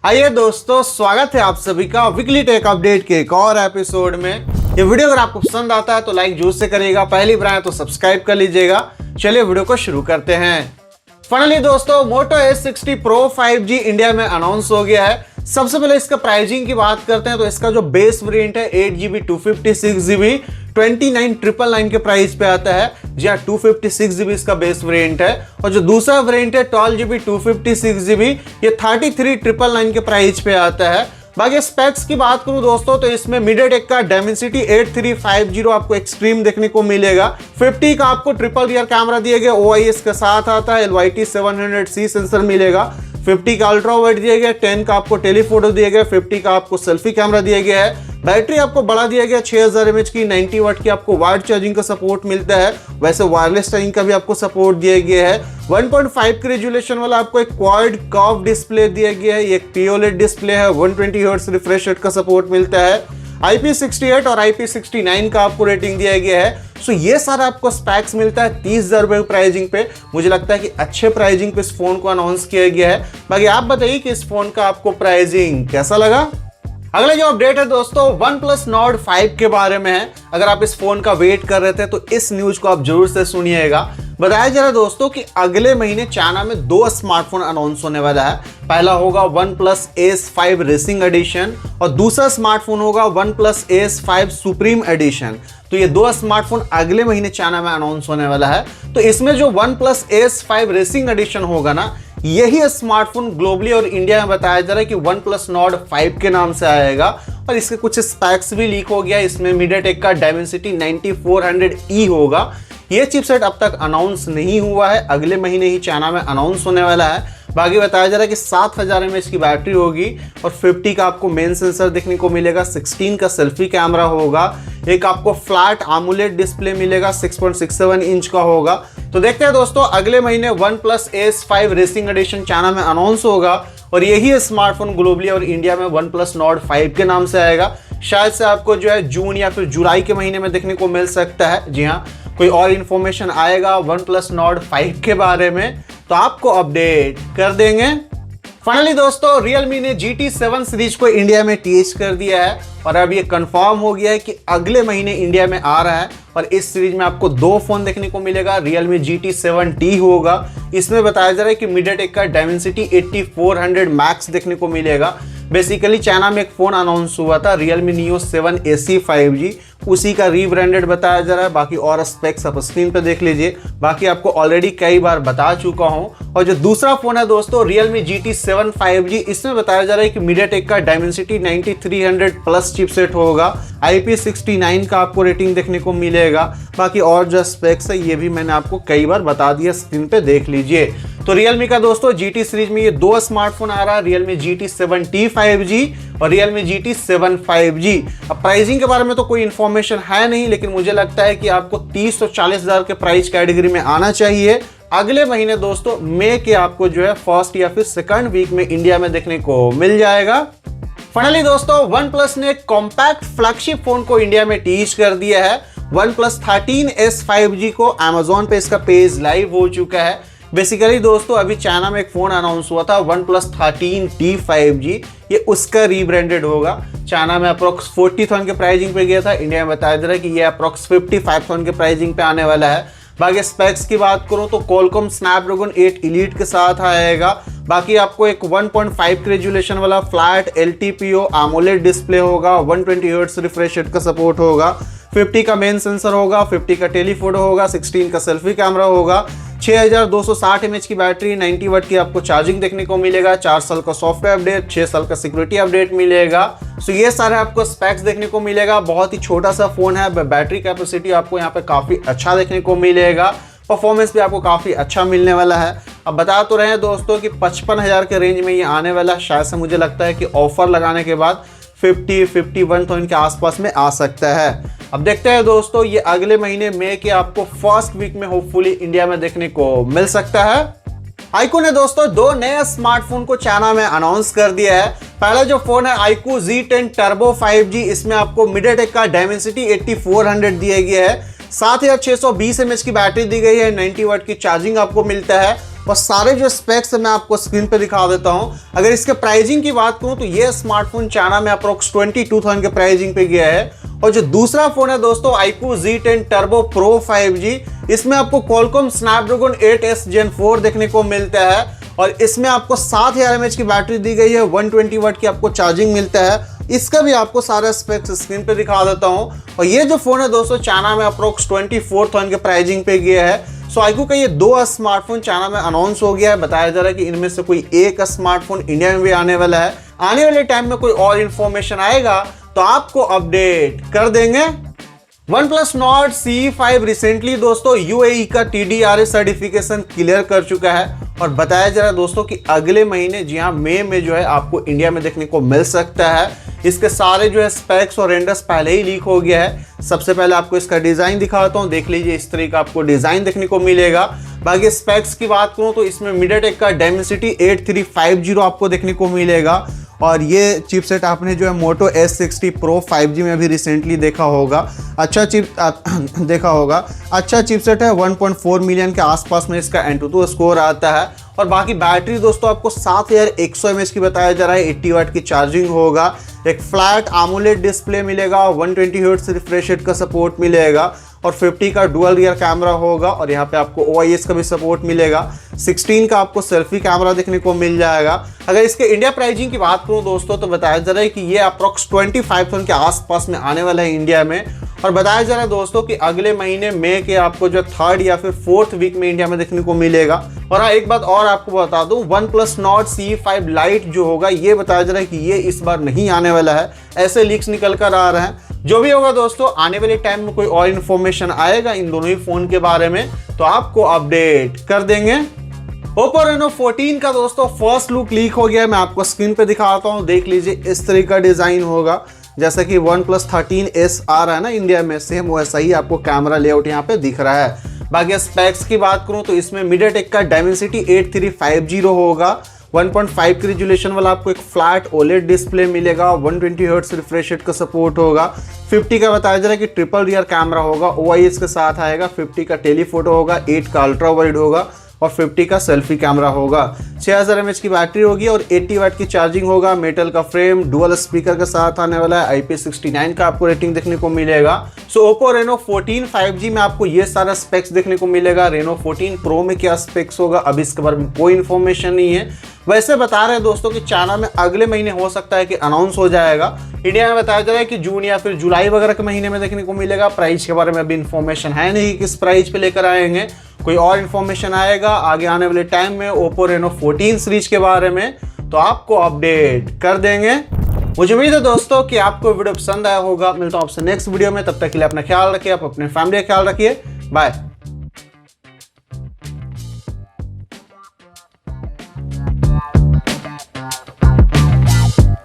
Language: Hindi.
आइए दोस्तों, स्वागत है आप सभी का वीकली टेक अपडेट के एक और एपिसोड में। ये वीडियो अगर आपको पसंद आता है तो लाइक जरूर से करिएगा, पहली बार आए तो सब्सक्राइब कर लीजिएगा। चलिए वीडियो को शुरू करते हैं। फाइनली दोस्तों, Moto S60 Pro 5G India में अनाउंस हो गया है। सबसे पहले इसका प्राइसिंग की बात करते हैं तो इसका जो बेस वेरिएंट है 8GB 256GB 29,999 के प्राइस पे आता है। जी हाँ, 256GB इसका बेस वेरिएंट है। और जो दूसरा वेरिएंट है 12GB 256GB ये 33,999 के प्राइस पे आता है। बाकी स्पेक्स की बात करूं दोस्तों तो इसमें MediaTek का Dimensity 8350 आपको एक्सट्रीम देखने को मिलेगा। 50 का आपको ट्रिपल रियर कैमरा दिया गया OIS के साथ आता है। LYT 700C सेंसर मिलेगा। 50 का अल्ट्रा वाइड दिया गया, 10 का आपको टेलीफोटो दिया गया, 50 का आपको सेल्फी कैमरा दिया गया है। बैटरी आपको बड़ा दिया गया 6000 mAh की, 90 वाट की आपको वायर्ड चार्जिंग का सपोर्ट मिलता है। वैसे वायरलेस चार्जिंग का भी आपको सपोर्ट दिया गया है। 1.5 के रेजोल्यूशन वाला आपको एक क्वाड कर्व डिस्प्ले दिया गया है। एक POLED डिस्प्ले है। 120 हर्ट्ज रिफ्रेश रेट का सपोर्ट मिलता है। IP68 और IP69 का आपको रेटिंग दिया गया है। सो ये सारा आपको स्पेक्स मिलता है 30,000 रुपए प्राइसिंग पे। मुझे लगता है कि अच्छे प्राइसिंग पे इस फोन को अनाउंस किया गया है। बाकी आप बताइए कि इस फोन का आपको प्राइसिंग कैसा लगा। अगला जो अपडेट है दोस्तों OnePlus Nord 5 के बारे में है। अगर आप इस फोन का वेट कर रहे थे तो इस न्यूज को आप जरूर से सुनिएगा। बताया जा रहा है दोस्तों कि अगले महीने चाइना में 2 स्मार्टफोन अनाउंस होने वाला है। पहला होगा OnePlus Ace 5 रेसिंग एडिशन और दूसरा स्मार्टफोन होगा OnePlus Ace 5 सुप्रीम एडिशन। तो ये 2 स्मार्टफोन अगले महीने चाइना में अनाउंस होने वाला है। तो इसमें जो OnePlus Ace 5 रेसिंग एडिशन होगा ना, यही स्मार्टफोन ग्लोबली और इंडिया में बताया जा रहा है कि OnePlus Nord 5 के नाम से आएगा। और इसके कुछ स्पेक्स भी लीक हो गया। इसमें MediaTek का Dimensity 9400E होगा। ये चिपसेट अब तक अनाउंस नहीं हुआ है, अगले महीने ही चाइना में अनाउंस होने वाला है। बाकी बताया जा रहा है कि 7000 mAh की बैटरी होगी और 50 का आपको मेन सेंसर देखने को मिलेगा। 16 का सेल्फी कैमरा होगा। एक आपको फ्लैट AMOLED डिस्प्ले मिलेगा, 6.67 इंच का होगा। तो देखते हैं दोस्तों, अगले महीने OnePlus Ace 5 racing edition China में अनाउंस होगा और यही स्मार्टफोन ग्लोबली और इंडिया में OnePlus Nord 5 के नाम से आएगा। शायद से आपको जो है जून या फिर जुलाई के महीने में देखने को मिल सकता है। जी हाँ, कोई और इन्फॉर्मेशन आएगा OnePlus Nord 5 के बारे में तो आपको अपडेट कर देंगे। फाइनली दोस्तों, Realme ने GT7 सीरीज को इंडिया में टीच कर दिया है और अब ये कंफर्म हो गया है कि अगले महीने इंडिया में आ रहा है। और इस सीरीज में आपको 2 फोन देखने को मिलेगा। Realme GT7T होगा। इसमें बताया जा रहा है कि MediaTek का Dimensity 8400 Max देखने को मिलेगा। बेसिकली चाइना में एक फोन अनाउंस हुआ था Realme Neo 7 AC 5G, उसी का रीब्रांडेड बताया जा रहा है। बाकी और स्पेक्स आप स्क्रीन पे देख लीजिए। बाकी आपको ऑलरेडी कई बार बता चुका हूं। और जो दूसरा फोन है दोस्तों Realme GT7 5G, इसमें बताया जा रहा है कि MediaTek का Dimensity 9300 प्लस चिपसेट होगा। IP69 का आपको रेटिंग देखने को मिलेगा। बाकी और जो स्पेक्स है ये भी मैंने आपको कई बार बता दिया, स्क्रीन पे देख लीजिए। तो Realme का दोस्तों GT सीरीज में ये 2 स्मार्टफोन आ रहा है, Realme GT7T 5G और Realme GT7 5G। अब प्राइसिंग के बारे में तो कोई इन्फॉर्मेशन है नहीं, लेकिन मुझे लगता है कि आपको 30 और 40,000 के प्राइस कैटेगरी में आना चाहिए। अगले महीने दोस्तों मई के आपको जो है फर्स्ट या फिर सेकंड वीक में इंडिया में देखने को मिल जाएगा। फाइनली दोस्तों, OnePlus ने कॉम्पैक्ट फ्लैगशिप फोन को इंडिया में टीच कर दिया है। OnePlus 13S 5G को Amazon पे इसका पेज लाइव हो चुका है। बेसिकली दोस्तों, अभी चाइना में एक फोन अनाउंस हुआ था OnePlus 13T 5G, ये उसका रीब्रांडेड होगा। चाइना में अप्रोक्स 40,000 के प्राइसिंग पे गया था। इंडिया में बताया जा रहा है कि ये अप्रोक्स 55,000 के प्राइसिंग पे आने वाला है। बाकी स्पेक्स की बात करूं तो Qualcomm Snapdragon 8 Elite के साथ आएगा। बाकी आपको एक 1.5 के रेजोल्यूशन वाला फ्लैट LTPO AMOLED डिस्प्ले होगा। 120 हर्ट्ज रिफ्रेश रेट का सपोर्ट होगा। 50 का मेन सेंसर होगा। 50 का टेलीफोटो होगा। 16 का सेल्फी कैमरा होगा। 6260 mAh की बैटरी, 90 वाट की आपको चार्जिंग देखने को मिलेगा। 4 साल का सॉफ्टवेयर अपडेट, 6 साल का सिक्योरिटी अपडेट मिलेगा। सो ये सारे आपको स्पेक्स देखने को मिलेगा। बहुत ही छोटा सा फोन है। बैटरी कैपेसिटी आपको यहाँ पे काफी अच्छा देखने को मिलेगा। परफॉर्मेंस भी आपको काफी अच्छा मिलने वाला है। अब बता तो रहे हैं दोस्तों कि 55,000 के रेंज में ये आने वाला है। शायद से मुझे लगता है कि ऑफर लगाने के बाद 51,000 के आसपास में आ सकता है। अब देखते हैं दोस्तों, ये अगले महीने मई के आपको फर्स्ट वीक में होपफुली इंडिया में देखने को मिल सकता है। iQOO ने दोस्तों 2 नए स्मार्टफोन को चाइना में अनाउंस कर दिया है। पहला जो फोन है iQOO Z10 Turbo 5G, इसमें आपको MediaTek का Dimensity 8400 दिया गया है। 7620 mAh की बैटरी दी गई है। 90 वाट की चार्जिंग आपको मिलता है और सारे जो स्पेक्स मैं आपको स्क्रीन पे दिखा देता हूँ। अगर इसके प्राइसिंग की बात करूँ तो ये स्मार्टफोन चाइना में अप्रोक्स 22,000 के प्राइसिंग पे गया है। और जो दूसरा फोन है दोस्तों iQOO Z10 Turbo Pro 5G, इसमें आपको Qualcomm Snapdragon 8s Gen 4 देखने को मिलता है और इसमें आपको 7000 mAh की बैटरी दी गई है, 120 वाट की आपको चार्जिंग मिलता है। इसका भी आपको सारा स्पेक्स स्क्रीन पे दिखा देता हूँ। और ये जो फोन है दोस्तों चाइना में अप्रोक्स 24,000 के प्राइसिंग पे गया है। सो iQOO का ये 2 स्मार्टफोन चाइना में अनाउंस हो गया है। बताया जा रहा है कि इनमें से कोई एक स्मार्टफोन इंडिया में भी आने वाला है। आने वाले टाइम में कोई और इन्फॉर्मेशन आएगा तो आपको अपडेट कर देंगे। OnePlus Nord CE5 रिसेंटली दोस्तों UAE का TDRA सर्टिफिकेशन क्लियर कर चुका है और बताया जा रहा है दोस्तों कि अगले महीने, जी हाँ मई में जो है आपको इंडिया में देखने को मिल सकता है। इसके सारे जो है स्पेक्स और रेंडर्स पहले ही लीक हो गया है। सबसे पहले आपको इसका डिजाइन दिखाता हूँ, देख लीजिए इस तरह का आपको डिजाइन देखने को मिलेगा। बाकी स्पेक्स की बात करूँ तो इसमें MediaTek का Dimensity 8350 आपको देखने को मिलेगा और ये चिपसेट आपने जो है Moto S60 Pro 5G में भी रिसेंटली देखा होगा। अच्छा चिपसेट है, 1.4 मिलियन के आसपास में इसका Antutu स्कोर आता है। और बाकी बैटरी दोस्तों आपको 7100 mAh की बताया जा रहा है, 80 वाट की चार्जिंग होगा। एक फ्लैट AMOLED डिस्प्ले मिलेगा, 120 हर्ट्ज रिफ्रेश रेट का सपोर्ट मिलेगा और 50 का डुअल रियर कैमरा होगा और यहाँ पे आपको OIS का भी सपोर्ट मिलेगा। 16 का आपको सेल्फी कैमरा देखने को मिल जाएगा। अगर इसके इंडिया प्राइसिंग की बात करूँ दोस्तों तो बताया जा रहा है कि ये अप्रोक्स 25,000 के आसपास में आने वाला है इंडिया में। और बताया जा रहा है दोस्तों कि अगले महीने मई के आपको जो 3rd या फिर 4th वीक में इंडिया में देखने को मिलेगा। और हाँ एक बात और आपको बता दूं, OnePlus Nord CE5 Lite जो होगा ये बताया जा रहा है कि ये इस बार नहीं आने वाला है, ऐसे लीक्स निकल कर आ रहे हैं। जो भी होगा दोस्तों आने वाले टाइम में कोई और इन्फॉर्मेशन आएगा इन दोनों ही फोन के बारे में तो आपको अपडेट कर देंगे। Oppo Reno 14 का दोस्तों फर्स्ट लुक लीक हो गया, मैं आपको स्क्रीन पे दिखाता हूँ। देख लीजिए इस तरह का डिजाइन होगा, जैसा कि OnePlus 13s आ रहा है ना इंडिया में, सेम वैसा ही आपको कैमरा लेआउट यहाँ पे दिख रहा है। बाकी स्पेक्स की बात करूँ तो इसमें MediaTek का Dimensity 8350 होगा, 1.5 की रिजोल्यूशन वाला आपको एक फ्लैट OLED डिस्प्ले मिलेगा, 120 हर्ट्ज रिफ्रेश रेट का सपोर्ट होगा। 50 का बताया जा रहा है कि ट्रिपल रियर कैमरा होगा, OIS के साथ आएगा। 50 का टेलीफोटो होगा, 8 का अल्ट्रा वाइड होगा और 50 का सेल्फी कैमरा होगा। 6000 mAh की बैटरी होगी और 80 वाट की चार्जिंग होगा। मेटल का फ्रेम, डुअल स्पीकर के साथ आने वाला है, IP69 का आपको रेटिंग देखने को मिलेगा। सो Oppo Reno 14 5G में आपको ये सारा स्पेक्स देखने को मिलेगा। Reno 14 Pro में क्या स्पेक्स होगा अभी इसके बारे में कोई इन्फॉर्मेशन नहीं है। वैसे बता रहे हैं दोस्तों कि चाइना में अगले महीने हो सकता है कि अनाउंस हो जाएगा। इंडिया में बताया जा रहा है कि जून या फिर जुलाई वगैरह के महीने में देखने को मिलेगा। प्राइस के बारे में अभी इन्फॉर्मेशन है नहीं, किस प्राइस पे लेकर आएंगे। कोई और इन्फॉर्मेशन आएगा आगे आने वाले टाइम में Oppo Reno 14 सीरीज के बारे में तो आपको अपडेट कर देंगे। मुझे उम्मीद है दोस्तों कि आपको वीडियो पसंद आया होगा। मिलता हूँ आपसे नेक्स्ट वीडियो में, तब तक के लिए अपना ख्याल रखिए, आप अपने फैमिली का ख्याल रखिए। बाय।